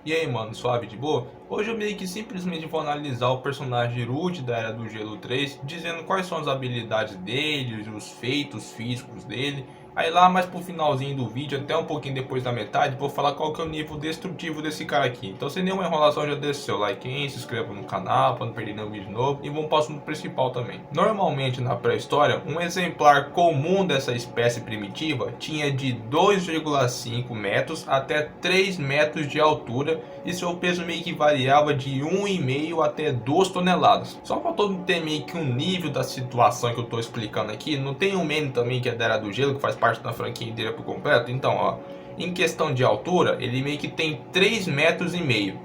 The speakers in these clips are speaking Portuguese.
E aí, mano, suave de boa? Hoje eu meio que simplesmente vou analisar o personagem Rude da Era do Gelo 3, dizendo quais são as habilidades dele, os feitos físicos dele. Aí lá mais pro finalzinho do vídeo, até um pouquinho depois da metade, vou falar qual que é o nível destrutivo desse cara aqui. Então sem nenhuma enrolação, já deixa seu like aí, se inscreva no canal para não perder nenhum vídeo novo e vamos para o assunto principal também. Normalmente na pré-história, um exemplar comum dessa espécie primitiva tinha de 2,5 metros até 3 metros de altura e seu peso meio que variava de 1,5 até 2 toneladas. Só para todo mundo ter meio que um nível da situação que eu estou explicando aqui, não tem um Manny também que é da Era do Gelo, que faz parte da franquia inteira por completo? Então, ó, em questão de altura, ele meio que tem 3,5 metros.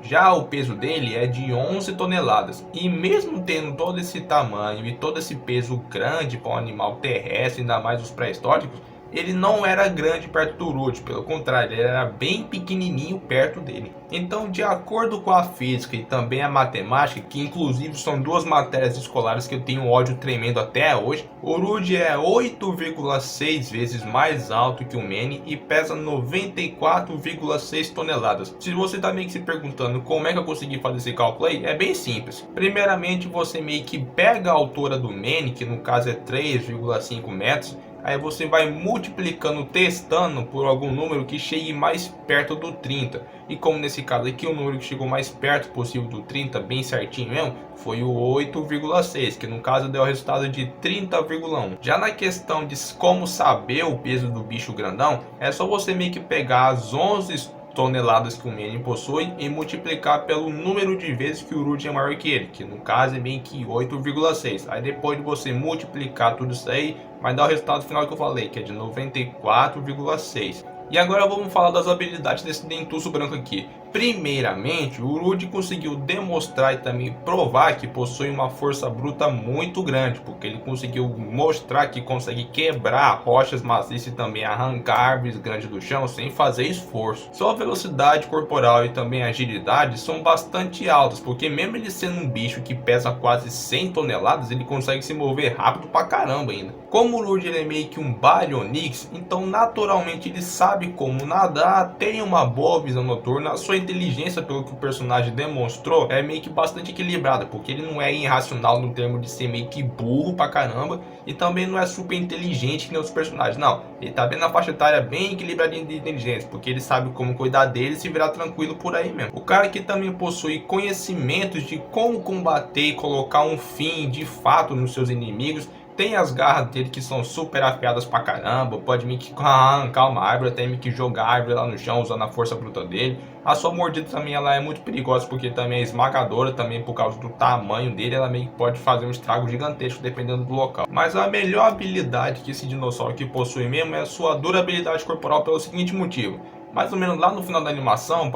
Já o peso dele é de 11 toneladas. E mesmo tendo todo esse tamanho e todo esse peso grande para um animal terrestre, ainda mais os pré-históricos, ele não era grande perto do Rude, pelo contrário, ele era bem pequenininho perto dele. Então, de acordo com a física e também a matemática, que inclusive são duas matérias escolares que eu tenho ódio tremendo até hoje, o Rude é 8,6 vezes mais alto que o Manny e pesa 94,6 toneladas. Se você está meio que se perguntando como é que eu consegui fazer esse cálculo aí, é bem simples. Primeiramente, você meio que pega a altura do Manny, que no caso é 3,5 metros, aí você vai multiplicando, testando por algum número que chegue mais perto do 30. E como nesse caso aqui, o número que chegou mais perto possível do 30, bem certinho mesmo, foi o 8,6, que no caso deu o resultado de 30,1. Já na questão de como saber o peso do bicho grandão, é só você meio que pegar as 11 toneladas que o Manny possui e multiplicar pelo número de vezes que o Rude é maior que ele, que no caso é bem que 8,6. Aí depois de você multiplicar tudo isso aí, vai dar o resultado final que eu falei, que é de 94,6. E agora vamos falar das habilidades desse dentuço branco aqui. Primeiramente, o Rude conseguiu demonstrar e também provar que possui uma força bruta muito grande, porque ele conseguiu mostrar que consegue quebrar rochas maciças e também arrancar árvores grandes do chão sem fazer esforço. Sua velocidade corporal e também agilidade são bastante altas, porque mesmo ele sendo um bicho que pesa quase 100 toneladas, ele consegue se mover rápido pra caramba ainda. Como o Rude é meio que um Baryonyx, então naturalmente ele sabe como nadar, tem uma boa visão noturna, sua inteligência, pelo que o personagem demonstrou, é meio que bastante equilibrada, porque ele não é irracional no termo de ser meio que burro pra caramba, e também não é super inteligente que nem os personagens, não. Ele tá bem na faixa etária, bem equilibradinho de inteligência, porque ele sabe como cuidar dele e se virar tranquilo por aí mesmo. O cara que também possui conhecimentos de como combater e colocar um fim de fato nos seus inimigos. Tem as garras dele que são super afiadas pra caramba, pode meio que arrancar uma árvore, até meio que jogar a árvore lá no chão usando a força bruta dele. A sua mordida também ela é muito perigosa, porque também é esmagadora, também por causa do tamanho dele, ela meio que pode fazer um estrago gigantesco dependendo do local. Mas a melhor habilidade que esse dinossauro aqui possui mesmo é a sua durabilidade corporal, pelo seguinte motivo. Mais ou menos lá no final da animação,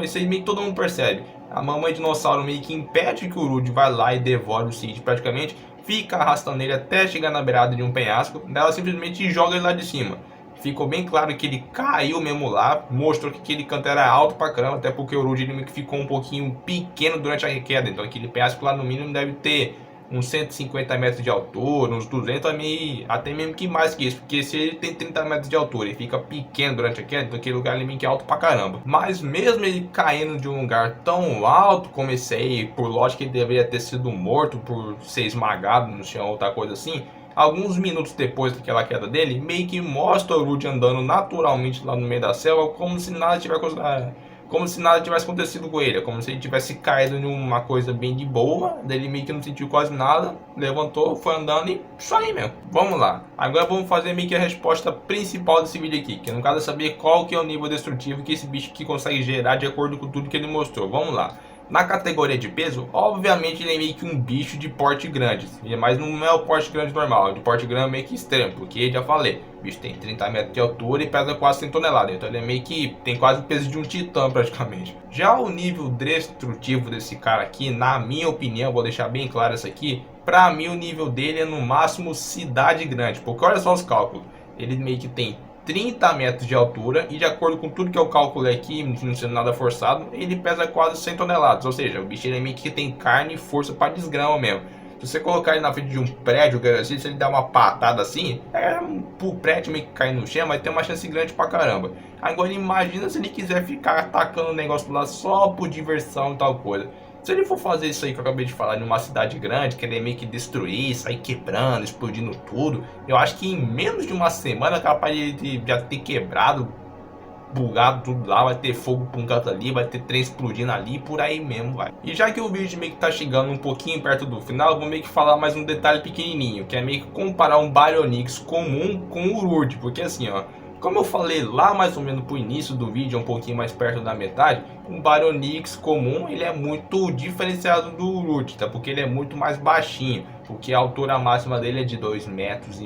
isso aí meio que todo mundo percebe. A mamãe dinossauro meio que impede que o Rude vá lá e devore o Cid praticamente, fica arrastando ele até chegar na beirada de um penhasco, daí ela simplesmente joga ele lá de cima. Ficou bem claro que ele caiu mesmo lá, mostrou que aquele canto era alto pra caramba, até porque o Rude ele ficou um pouquinho pequeno durante a queda, então aquele penhasco lá no mínimo deve ter uns 150 metros de altura, uns 200, até mesmo que mais que isso, porque se ele tem 30 metros de altura e fica pequeno durante a queda, então aquele lugar ali meio que é alto pra caramba. Mas mesmo ele caindo de um lugar tão alto como esse aí, por lógica ele deveria ter sido morto por ser esmagado no chão ou outra coisa assim, alguns minutos depois daquela queda dele, meio que mostra o Rude andando naturalmente lá no meio da selva, como se nada tivesse acontecido com ele, como se ele tivesse caído em uma coisa bem de boa, daí ele meio que não sentiu quase nada, levantou, foi andando e isso aí mesmo. Vamos lá, agora vamos fazer meio que a resposta principal desse vídeo aqui, que no caso é saber qual que é o nível destrutivo que esse bicho aqui consegue gerar de acordo com tudo que ele mostrou. Vamos lá. Na categoria de peso, obviamente ele é meio que um bicho de porte grande, mas não é o porte grande normal, é de porte grande meio que extremo, porque já falei, o bicho tem 30 metros de altura e pesa quase 100 toneladas, então ele é meio que tem quase o peso de um titã praticamente. Já o nível destrutivo desse cara aqui, na minha opinião, vou deixar bem claro isso aqui, pra mim o nível dele é no máximo cidade grande, porque olha só os cálculos, ele meio que tem 30 metros de altura e de acordo com tudo que eu calculei aqui, não sendo nada forçado, ele pesa quase 100 toneladas, ou seja, o bicho ele meio que tem carne e força para desgrama mesmo. Se você colocar ele na frente de um prédio, assim, se ele der uma patada assim, pro prédio meio que cair no chão, vai ter uma chance grande pra caramba. Agora imagina se ele quiser ficar atacando o negócio lá só por diversão e tal coisa. Se ele for fazer isso aí que eu acabei de falar, numa cidade grande, querer meio que destruir, sair quebrando, explodindo tudo, eu acho que em menos de uma semana é capaz de já ter quebrado, bugado tudo lá, vai ter fogo pra um canto ali, vai ter trem explodindo ali, por aí mesmo vai. E já que o vídeo meio que tá chegando um pouquinho perto do final, eu vou meio que falar mais um detalhe pequenininho, que é meio que comparar um Baryonyx comum com o Urd, porque assim, ó, como eu falei lá mais ou menos pro início do vídeo, um pouquinho mais perto da metade, um Baryonyx comum ele é muito diferenciado do Urd, tá? Porque ele é muito mais baixinho, porque a altura máxima dele é de 2,5 metros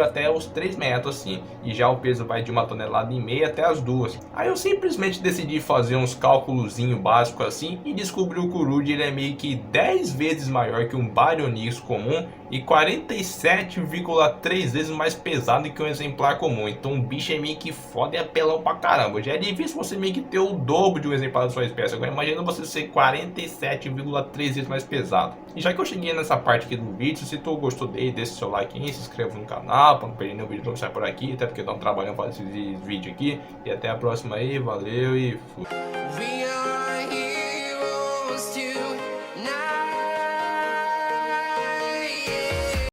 até os 3 metros assim, e já o peso vai de 1,5 tonelada até as 2. Aí eu simplesmente decidi fazer uns cálculozinho básico assim e descobri que o Urd ele é meio que 10 vezes maior que um Baryonyx comum e 47,3 vezes mais pesado que um exemplar comum. Então o bicho é meio que foda e apelão pra caramba. Já é difícil você meio que ter o dobro de um exemplar da sua espécie. Agora imagina você ser 47,3 vezes mais pesado. E já que eu cheguei nessa parte aqui do vídeo, se tu gostou dele, deixa seu like aí, se inscreva no canal para não perder nenhum vídeo novo que sai por aqui, até porque eu tô trabalhando para esse vídeo aqui. E até a próxima aí, valeu e fui.